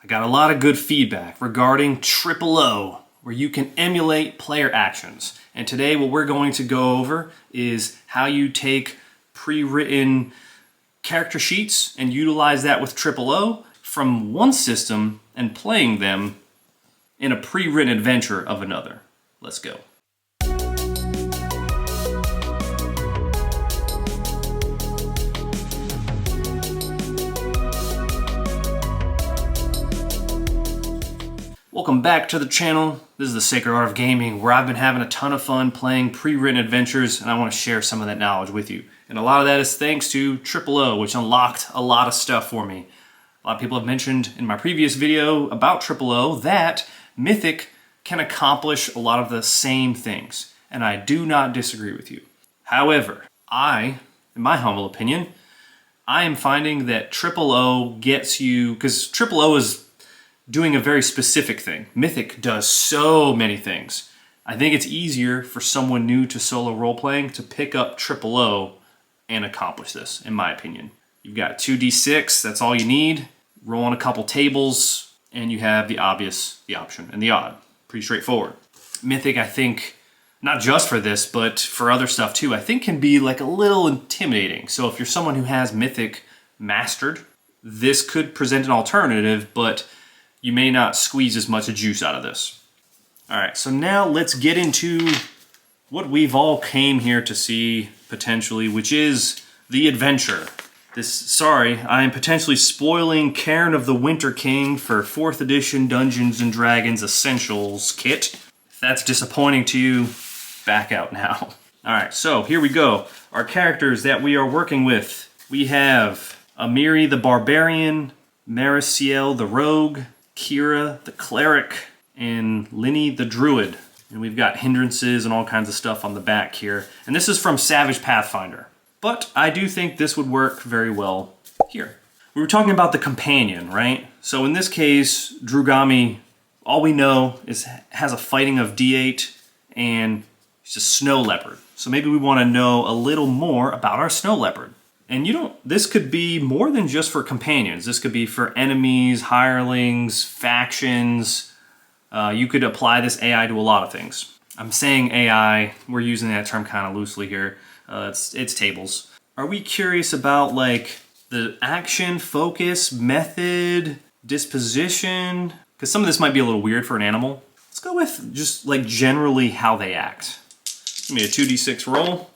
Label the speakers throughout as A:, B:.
A: I got a lot of good feedback regarding Triple O, where you can emulate player actions. And today what we're going to go over is how you take pre-written character sheets and utilize that with Triple O from one system and playing them in a pre-written adventure of another. Let's go. Welcome back to the channel. This is the Sacred Art of Gaming, where I've been having a ton of fun playing pre-written adventures, and I want to share some of that knowledge with you. And a lot of that is thanks to Triple O, which unlocked a lot of stuff for me. A lot of people have mentioned in my previous video about Triple O that Mythic can accomplish a lot of the same things, and I do not disagree with you. However, in my humble opinion, I am finding that Triple O gets you, because Triple O is doing a very specific thing. Mythic does so many things. I think it's easier for someone new to solo role-playing to pick up Triple O and accomplish this, in my opinion. You've got 2d6, that's all you need. Roll on a couple tables, and you have the option, and the odd. Pretty straightforward. Mythic, I think, not just for this, but for other stuff too, I think can be like a little intimidating. So if you're someone who has Mythic mastered, this could present an alternative, but you may not squeeze as much juice out of this. All right, so now let's get into what we've all came here to see potentially, which is the adventure. Sorry, I am potentially spoiling Cairn of the Winter King for 4th edition Dungeons & Dragons Essentials kit. If that's disappointing to you, back out now. All right, so here we go. Our characters that we are working with. We have Amiri the Barbarian, Mariciel the Rogue, Kira the Cleric, and Linny the Druid. And we've got hindrances and all kinds of stuff on the back here. And this is from Savage Pathfinder. But I do think this would work very well here. We were talking about the companion, right? So in this case, Drugami, all we know is has a fighting of D8 and he's a snow leopard. So maybe we want to know a little more about our snow leopard. And this could be more than just for companions. This could be for enemies, hirelings, factions. You could apply this AI to a lot of things. I'm saying AI, we're using that term kind of loosely here. It's tables. Are we curious about like the action, focus, method, disposition? Because some of this might be a little weird for an animal. Let's go with just like generally how they act. Give me a 2d6 roll.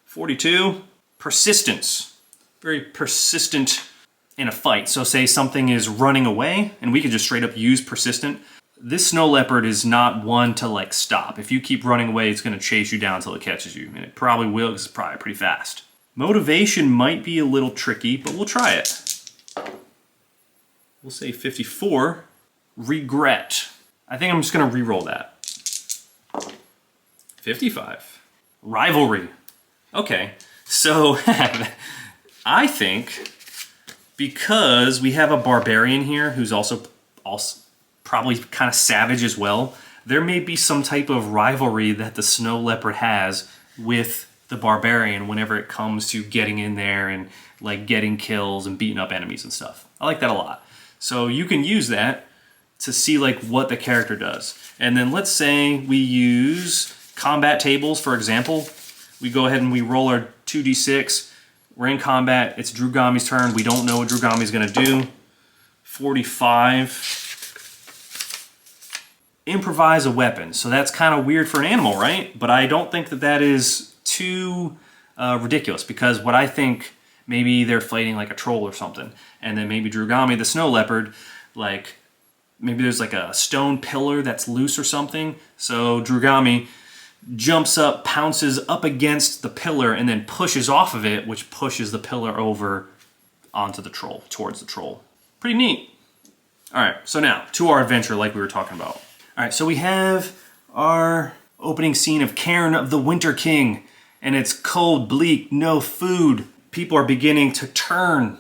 A: 42. Persistence. Very persistent in a fight. So say something is running away, and we could just straight up use persistent. This snow leopard is not one to like stop. If you keep running away, it's going to chase you down until it catches you, and it probably will because it's probably pretty fast. Motivation might be a little tricky, but we'll try it. We'll say 54. Regret. I think I'm just going to re-roll that. 55. Rivalry. Okay, so I think because we have a barbarian here who's also probably kind of savage as well, there may be some type of rivalry that the snow leopard has with the barbarian whenever it comes to getting in there and like getting kills and beating up enemies and stuff. I like that a lot. So you can use that to see like what the character does. And then let's say we use combat tables, for example. We go ahead and we roll our 2d6. We're in combat. It's Drugami's turn. We don't know what Drugami's going to do. 45. Improvise a weapon. So that's kind of weird for an animal, right? But I don't think that that is too ridiculous, because what I think, maybe they're fighting like a troll or something, and then maybe Drugami, the snow leopard, like maybe there's like a stone pillar that's loose or something. So Drugami jumps up, pounces up against the pillar, and then pushes off of it, which pushes the pillar over onto the troll, towards the troll. Pretty neat. All right, so now to our adventure like we were talking about. All right, so we have our opening scene of Cairn of the Winter King, and it's cold, bleak, no food. People are beginning to turn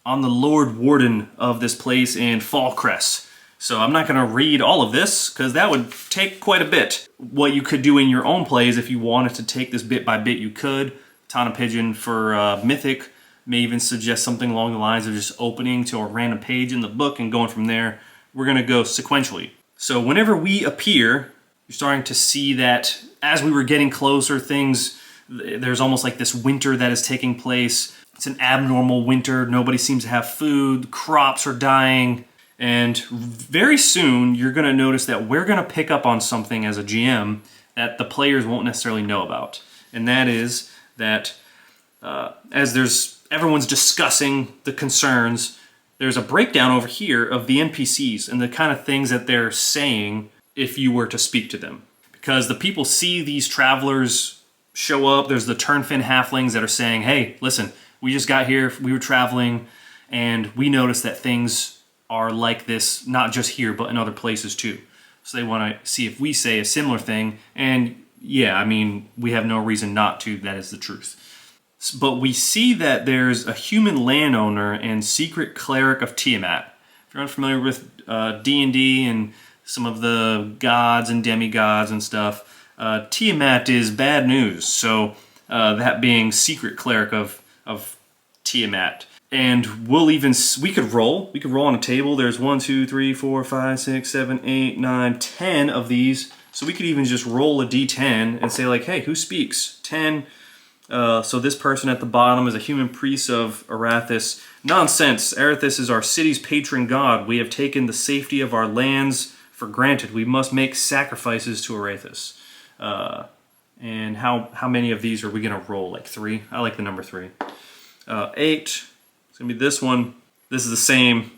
A: on the Lord Warden of this place in Fallcrest. So I'm not going to read all of this because that would take quite a bit. What you could do in your own plays, if you wanted to take this bit by bit, you could. Tana Pigeon for Mythic may even suggest something along the lines of just opening to a random page in the book and going from there. we're going to go sequentially. So whenever we appear, you're starting to see that as we were getting closer, there's almost like this winter that is taking place. It's an abnormal winter. Nobody seems to have food. Crops are dying. And very soon, you're going to notice that we're going to pick up on something as a GM that the players won't necessarily know about. And that is that as everyone's discussing the concerns, there's a breakdown over here of the NPCs and the kind of things that they're saying if you were to speak to them. Because the people see these travelers show up. There's the Turnfin halflings that are saying, hey, listen, we just got here, we were traveling, and we noticed that things are like this, not just here, but in other places too. So they want to see if we say a similar thing, and yeah, I mean, we have no reason not to, that is the truth. But we see that there's a human landowner and secret cleric of Tiamat. If you're unfamiliar with D&D and some of the gods and demigods and stuff, Tiamat is bad news. So that being secret cleric of Tiamat. And we could roll on a table. There's 1, 2, 3, 4, 5, 6, 7, 8, 9, 10 of these. So we could even just roll a d10 and say like, hey, who speaks? 10. So this person at the bottom is a human priest of Arathis. Nonsense. Arathis is our city's patron god. We have taken the safety of our lands for granted. We must make sacrifices to Arathis. And how many of these are we going to roll? Like 3? I like the number 3. 8. It's going to be this one. This is the same.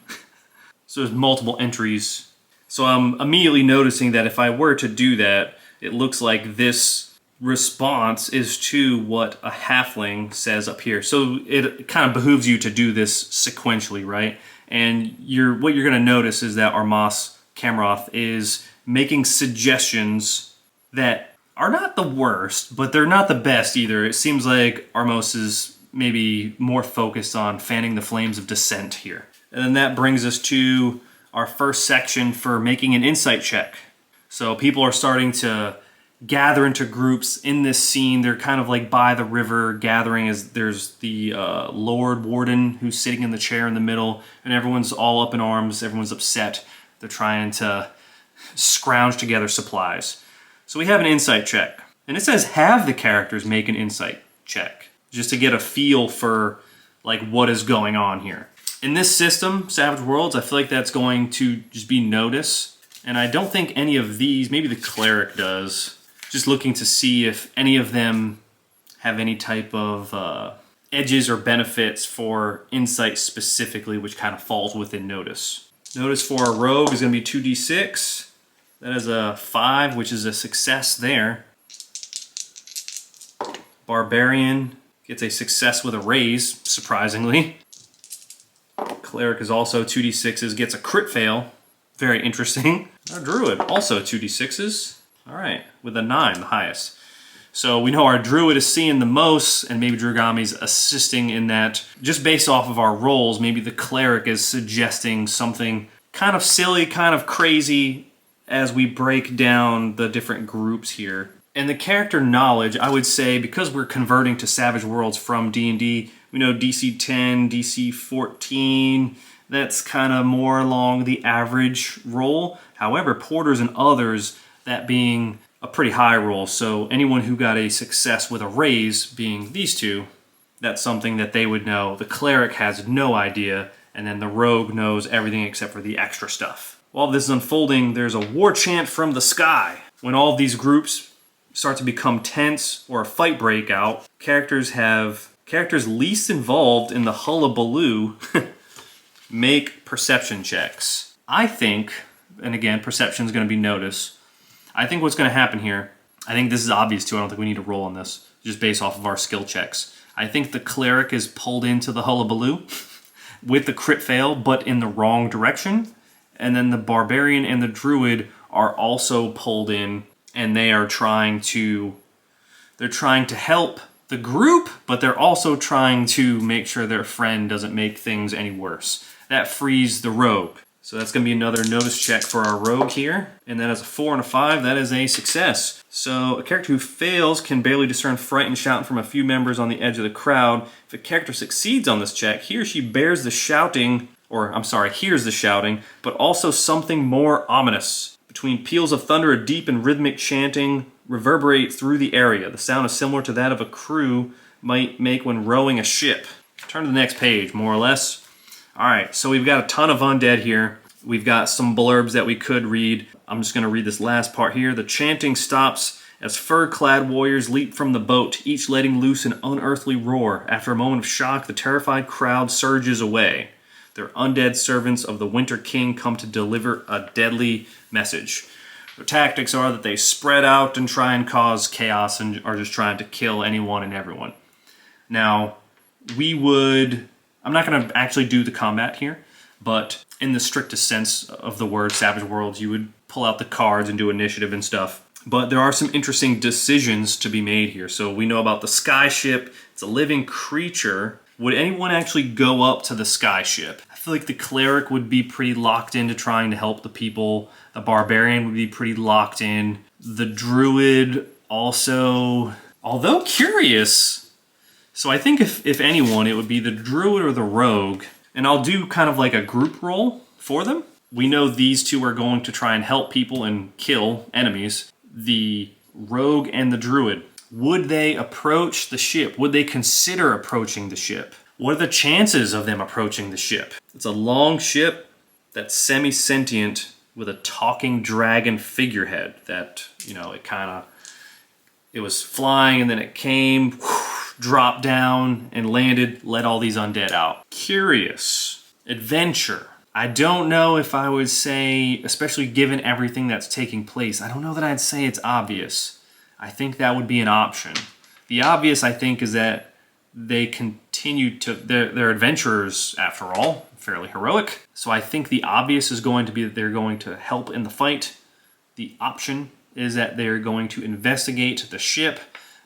A: So there's multiple entries. So I'm immediately noticing that if I were to do that, it looks like this response is to what a halfling says up here. So it kind of behooves you to do this sequentially, right? And what you're going to notice is that Armas Kamroth is making suggestions that are not the worst, but they're not the best either. It seems like Armos is maybe more focused on fanning the flames of dissent here. And then that brings us to our first section for making an insight check. So people are starting to gather into groups in this scene. They're kind of like by the river gathering as there's the Lord Warden who's sitting in the chair in the middle, and everyone's all up in arms. Everyone's upset. They're trying to scrounge together supplies. So we have an insight check. And it says have the characters make an insight check, just to get a feel for like what is going on here. In this system, Savage Worlds, I feel like that's going to just be notice. And I don't think any of these, maybe the cleric does, just looking to see if any of them have any type of edges or benefits for insight specifically, which kind of falls within notice. Notice for a rogue is going to be 2d6. That is a 5, which is a success there. Barbarian gets a success with a raise, surprisingly. Cleric is also 2d6s, gets a crit fail. Very interesting. Our Druid, also 2d6s. All right, with a 9, the highest. So we know our Druid is seeing the most, and maybe Drugami's assisting in that. Just based off of our rolls, maybe the Cleric is suggesting something kind of silly, kind of crazy, as we break down the different groups here. And the character knowledge, I would say, because we're converting to Savage Worlds from D&D, we know DC 10, DC 14, that's kind of more along the average roll. However, Porters and others, that being a pretty high roll. So anyone who got a success with a raise, being these two, that's something that they would know. The Cleric has no idea, and then the Rogue knows everything except for the extra stuff. While this is unfolding, there's a war chant from the sky. When all of these groups start to become tense or a fight break out, characters least involved in the hullabaloo make perception checks. I think, and again, perception is going to be notice. I think what's going to happen here, I think this is obvious too, I don't think we need to roll on this, just based off of our skill checks. I think the Cleric is pulled into the hullabaloo with the crit fail, but in the wrong direction. And then the Barbarian and the Druid are also pulled in, and they are trying to help the group, but they're also trying to make sure their friend doesn't make things any worse. That frees the Rogue. So that's going to be another notice check for our Rogue here. And that is a 4 and a 5. That is a success. So a character who fails can barely discern fright and shouting from a few members on the edge of the crowd. If a character succeeds on this check, he or she bears the shouting or I'm sorry, hears the shouting, but also something more ominous. Between peals of thunder, a deep and rhythmic chanting reverberates through the area. The sound is similar to that of a crew might make when rowing a ship. Turn to the next page, more or less. All right, so we've got a ton of undead here. We've got some blurbs that we could read. I'm just going to read this last part here. The chanting stops as fur-clad warriors leap from the boat, each letting loose an unearthly roar. After a moment of shock, the terrified crowd surges away. Their undead servants of the Winter King come to deliver a deadly message. Their tactics are that they spread out and try and cause chaos and are just trying to kill anyone and everyone. Now, I'm not going to actually do the combat here, but in the strictest sense of the word Savage Worlds, you would pull out the cards and do initiative and stuff. But there are some interesting decisions to be made here. So we know about the sky ship. It's a living creature. Would anyone actually go up to the sky ship? I feel like the cleric would be pretty locked into trying to help the people. The barbarian would be pretty locked in. The druid also, although curious. So I think if anyone, it would be the druid or the rogue. And I'll do kind of like a group roll for them. We know these two are going to try and help people and kill enemies. The rogue and the druid. Would they approach the ship? Would they consider approaching the ship? What are the chances of them approaching the ship? It's a long ship that's semi-sentient with a talking dragon figurehead that, it was flying and then it came, dropped down and landed, let all these undead out. Curious. Adventure. I don't know if I would say, especially given everything that's taking place, I don't know that I'd say it's obvious. I think that would be an option. The obvious, I think, is that they continue to, they're adventurers after all, fairly heroic. So I think the obvious is going to be that they're going to help in the fight. The option is that they're going to investigate the ship.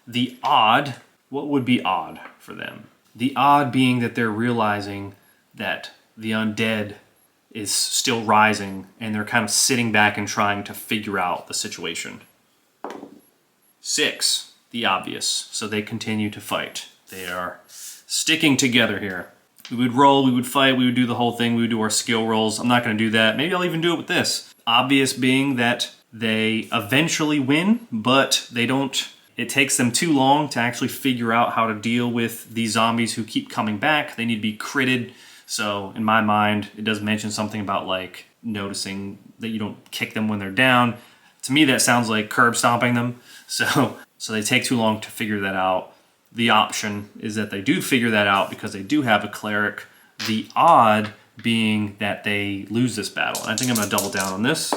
A: The odd, what would be odd for them? The odd being that they're realizing that the undead is still rising and they're kind of sitting back and trying to figure out the situation. 6, the obvious. So they continue to fight. They are sticking together here. We would roll, we would fight, we would do the whole thing, we would do our skill rolls. I'm not going to do that. Maybe I'll even do it with this. Obvious being that they eventually win, but they don't, it takes them too long to actually figure out how to deal with these zombies who keep coming back. They need to be critted. So in my mind, it does mention something about like noticing that you don't kick them when they're down. To me, that sounds like curb stomping them. So they take too long to figure that out. The option is that they do figure that out because they do have a cleric. The odd being that they lose this battle. And I think I'm going to double down on this.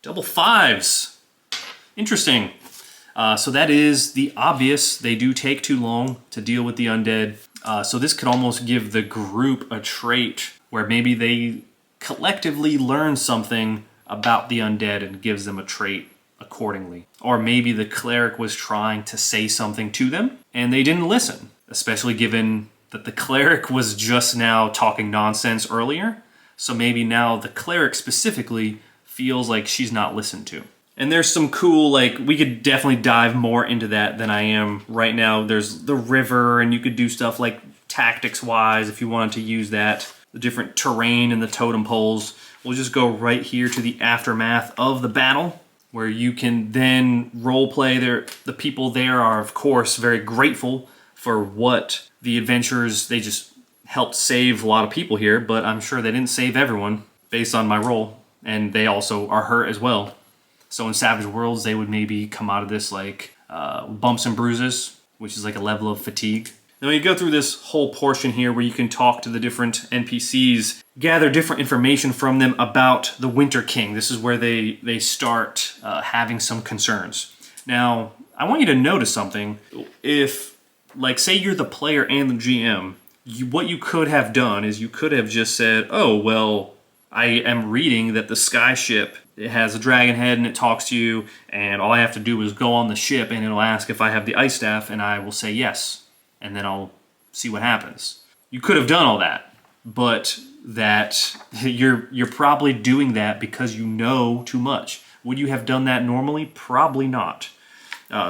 A: Double 5s. Interesting. So that is the obvious. They do take too long to deal with the undead. So this could almost give the group a trait where maybe they collectively learn something about the undead and gives them a trait accordingly. Or maybe the cleric was trying to say something to them and they didn't listen, especially given that the cleric was just now talking nonsense earlier. So maybe now the cleric specifically feels like she's not listened to. And there's some cool, like, we could definitely dive more into that than I am right now. There's the river, and you could do stuff like tactics-wise if you wanted to use that. The different terrain and the totem poles. We'll just go right here to the aftermath of the battle, where you can then roleplay there. The people there are, of course, very grateful for what the adventurers, they just helped save a lot of people here, but I'm sure they didn't save everyone based on my role, and they also are hurt as well. So in Savage Worlds, they would maybe come out of this like bumps and bruises, which is like a level of fatigue. Then you go through this whole portion here where you can talk to the different NPCs, gather different information from them about the Winter King. This is where they start having some concerns. Now, I want you to notice something. If, like, say you're the player and the GM, what you could have done is you could have just said, oh, well, I am reading that the sky ship, it has a dragon head and it talks to you, and all I have to do is go on the ship and it'll ask if I have the ice staff, and I will say yes, and then I'll see what happens. You could have done all that, but that you're probably doing that because you know too much. Would you have done that normally? Probably not.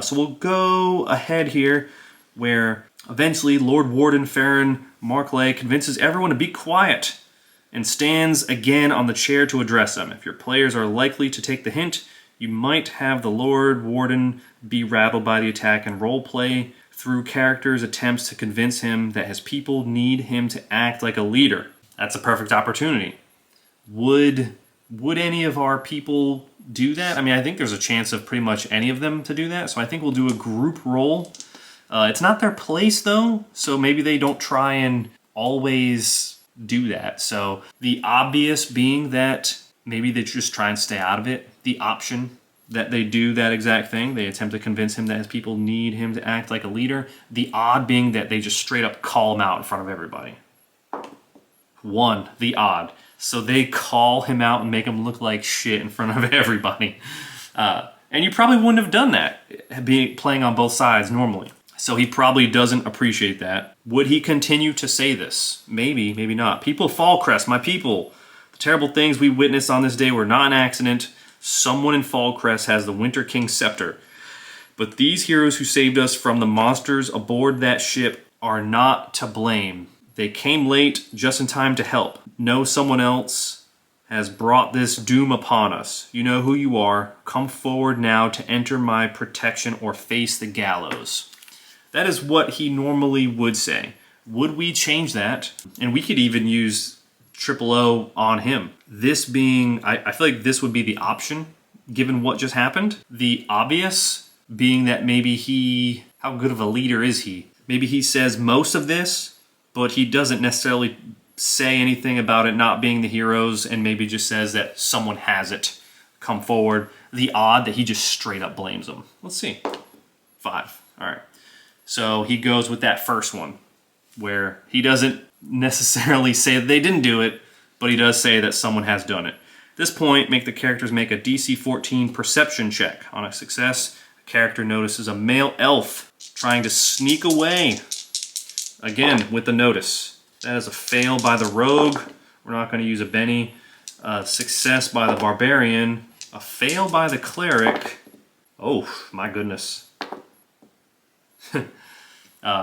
A: So we'll go ahead here where eventually Lord Warden Farron Markley convinces everyone to be quiet and stands again on the chair to address them. If your players are likely to take the hint, you might have the Lord Warden be rattled by the attack and roleplay through characters' attempts to convince him that his people need him to act like a leader. That's a perfect opportunity. Would any of our people do that? I mean, I think there's a chance of pretty much any of them to do that, so I think we'll do a group roll. It's not their place, though, so maybe they don't try and always do that. So the obvious being that maybe they just try and stay out of it. The option that they do that exact thing. They attempt to convince him that his people need him to act like a leader. The odd being that they just straight up call him out in front of everybody. 1, the odd. So they call him out and make him look like shit in front of everybody. And you probably wouldn't have done that playing on both sides normally. So he probably doesn't appreciate that. Would he continue to say this? Maybe, maybe not. People of Fallcrest, my people. The terrible things we witnessed on this day were not an accident. Someone in Fallcrest has the Winter King's scepter. But these heroes who saved us from the monsters aboard that ship are not to blame. They came late just in time to help. No, someone else has brought this doom upon us. You know who you are. Come forward now to enter my protection or face the gallows. That is what he normally would say. Would we change that? And we could even use Triple O on him. This being, I feel like this would be the option, given what just happened. The obvious being that maybe how good of a leader is he? Maybe he says most of this, but he doesn't necessarily say anything about it not being the heroes, and maybe just says that someone has it. Come forward. The odd that he just straight up blames them. Let's see. 5. All right. So he goes with that first one, where he doesn't necessarily say that they didn't do it, but he does say that someone has done it. At this point, make the characters make a DC 14 perception check. On a success, a character notices a male elf trying to sneak away. Again, with the notice. That is a fail by the rogue. We're not going to use a Benny. Success by the barbarian. A fail by the cleric. Oh, my goodness.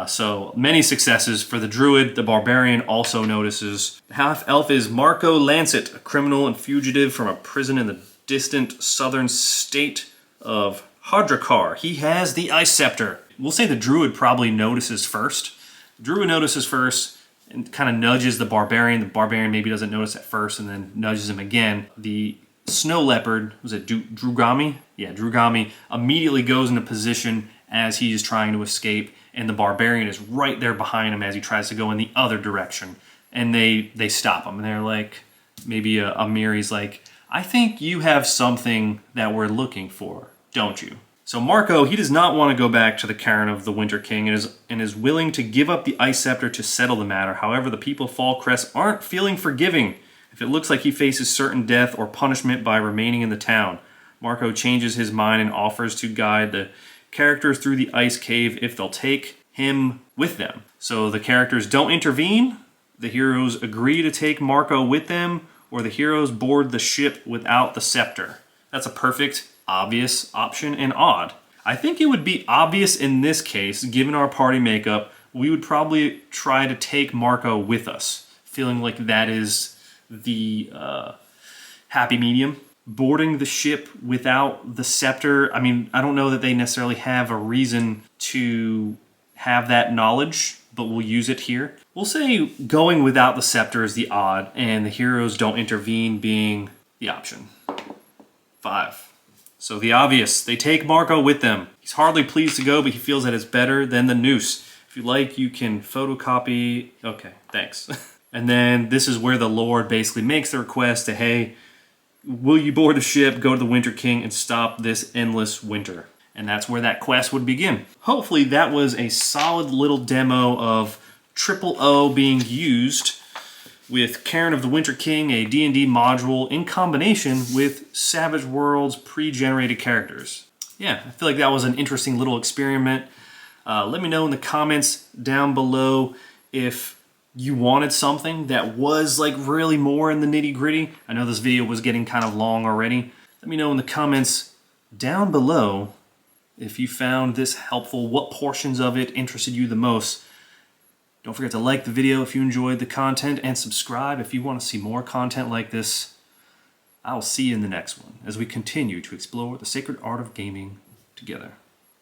A: So many successes for the druid. The barbarian also notices. Half-elf is Marco Lancet, a criminal and fugitive from a prison in the distant southern state of Hadrakar. He has the Ice Scepter. We'll say the druid probably notices first. The druid notices first and kind of nudges the barbarian. The barbarian maybe doesn't notice at first and then nudges him again. The snow leopard, was it Drugami? Yeah, Drugami immediately goes into position as he's trying to escape, and the barbarian is right there behind him as he tries to go in the other direction. And they stop him, and they're like, maybe Amiri's like, I think you have something that we're looking for, don't you? So Marco, he does not want to go back to the Cairn of the Winter King and is willing to give up the Ice Scepter to settle the matter. However, the people of Fallcrest aren't feeling forgiving if it looks like he faces certain death or punishment by remaining in the town. Marco changes his mind and offers to guide the characters through the ice cave if they'll take him with them. So the characters don't intervene, the heroes agree to take Marco with them, or the heroes board the ship without the scepter. That's a perfect, obvious option and odd. I think it would be obvious in this case, given our party makeup, we would probably try to take Marco with us, feeling like that is the happy medium. Boarding the ship without the scepter, I mean, I don't know that they necessarily have a reason to have that knowledge, but we'll use it here. We'll say going without the scepter is the odd, and the heroes don't intervene being the option. 5. So the obvious, they take Marco with them. He's hardly pleased to go, but he feels that it's better than the noose. If you like, you can photocopy. Okay, thanks. And then this is where the Lord basically makes the request to, hey, will you board the ship, go to the Winter King, and stop this endless winter? And that's where that quest would begin. Hopefully that was a solid little demo of Triple O being used with Cairn of the Winter King, a D&D module, in combination with Savage Worlds pre-generated characters. Yeah, I feel like that was an interesting little experiment. Let me know in the comments down below if you wanted something that was like really more in the nitty-gritty. I know this video was getting kind of long already. Let me know in the comments down below if you found this helpful, what portions of it interested you the most. Don't forget to like the video if you enjoyed the content, and subscribe if you want to see more content like this. I'll see you in the next one as we continue to explore the sacred art of gaming together.